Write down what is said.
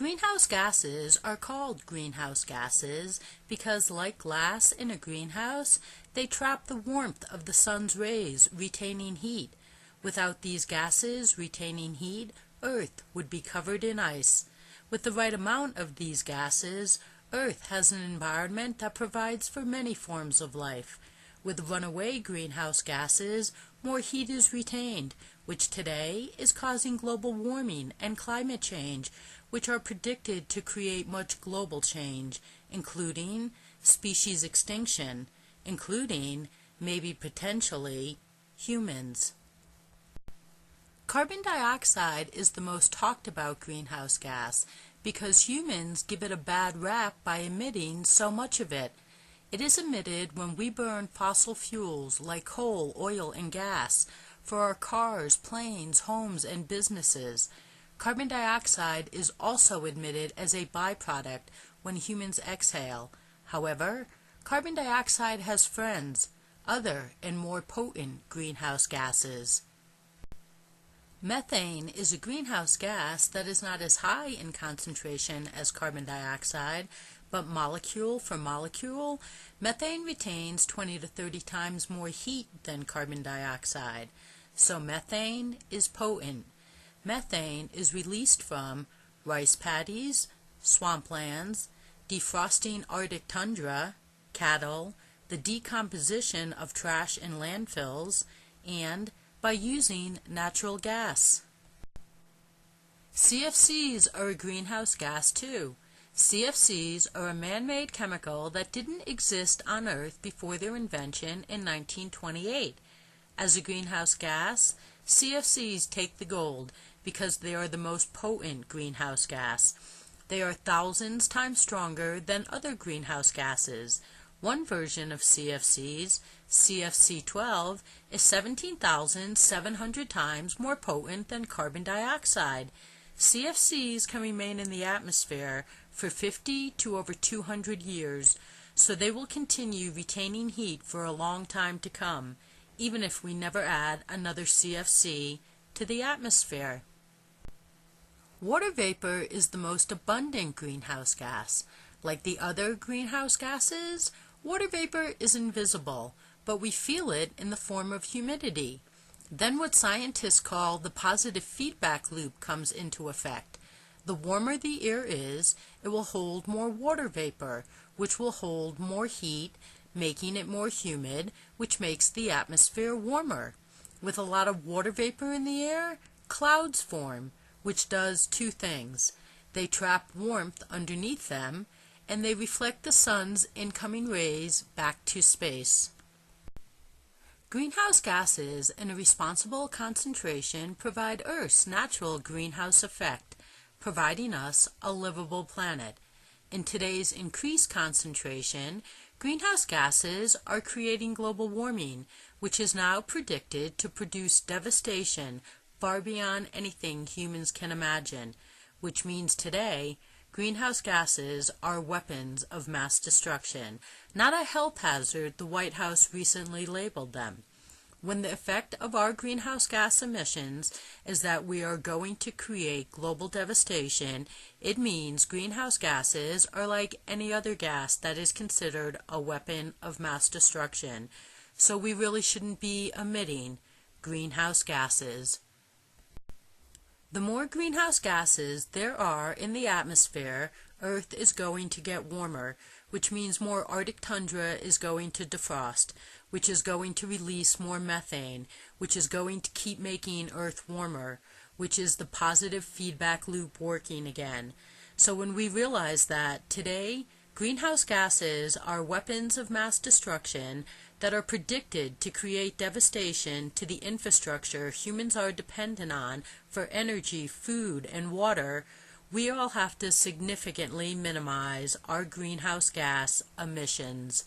Greenhouse gases are called greenhouse gases because, like glass in a greenhouse, they trap the warmth of the sun's rays, retaining heat. Without these gases retaining heat, Earth would be covered in ice. With the right amount of these gases, Earth has an environment that provides for many forms of life. With runaway greenhouse gases, more heat is retained, which today is causing global warming and climate change, which are predicted to create much global change, including species extinction, including, maybe potentially, humans. Carbon dioxide is the most talked about greenhouse gas because humans give it a bad rap by emitting so much of it. It is emitted when we burn fossil fuels like coal, oil, and gas for our cars, planes, homes, and businesses. Carbon dioxide is also emitted as a byproduct when humans exhale. However, carbon dioxide has friends, other and more potent greenhouse gases. Methane is a greenhouse gas that is not as high in concentration as carbon dioxide, but molecule for molecule, methane retains 20 to 30 times more heat than carbon dioxide. So methane is potent. Methane is released from rice paddies, swamplands, defrosting Arctic tundra, cattle, the decomposition of trash in landfills, and by using natural gas. CFCs are a greenhouse gas too. CFCs are a man-made chemical that didn't exist on Earth before their invention in 1928. As a greenhouse gas, CFCs take the gold because they are the most potent greenhouse gas. They are thousands times stronger than other greenhouse gases. One version of CFCs, CFC12, is 17,700 times more potent than carbon dioxide. CFCs can remain in the atmosphere for 50 to over 200 years, so they will continue retaining heat for a long time to come, even if we never add another CFC to the atmosphere. Water vapor is the most abundant greenhouse gas. Like the other greenhouse gases, water vapor is invisible, but we feel it in the form of humidity. Then what scientists call the positive feedback loop comes into effect. The warmer the air is, it will hold more water vapor, which will hold more heat, making it more humid, which makes the atmosphere warmer. With a lot of water vapor in the air, clouds form, which does two things. They trap warmth underneath them, and they reflect the sun's incoming rays back to space. Greenhouse gases in a responsible concentration provide Earth's natural greenhouse effect, providing us a livable planet. In today's increased concentration, greenhouse gases are creating global warming, which is now predicted to produce devastation far beyond anything humans can imagine, which means today, greenhouse gases are weapons of mass destruction, not a health hazard the White House recently labeled them. When the effect of our greenhouse gas emissions is that we are going to create global devastation, it means greenhouse gases are like any other gas that is considered a weapon of mass destruction. So we really shouldn't be emitting greenhouse gases. The more greenhouse gases there are in the atmosphere, Earth is going to get warmer, which means more Arctic tundra is going to defrost, which is going to release more methane, which is going to keep making Earth warmer, which is the positive feedback loop working again. So when we realize that today, greenhouse gases are weapons of mass destruction that are predicted to create devastation to the infrastructure humans are dependent on for energy, food, and water, we all have to significantly minimize our greenhouse gas emissions.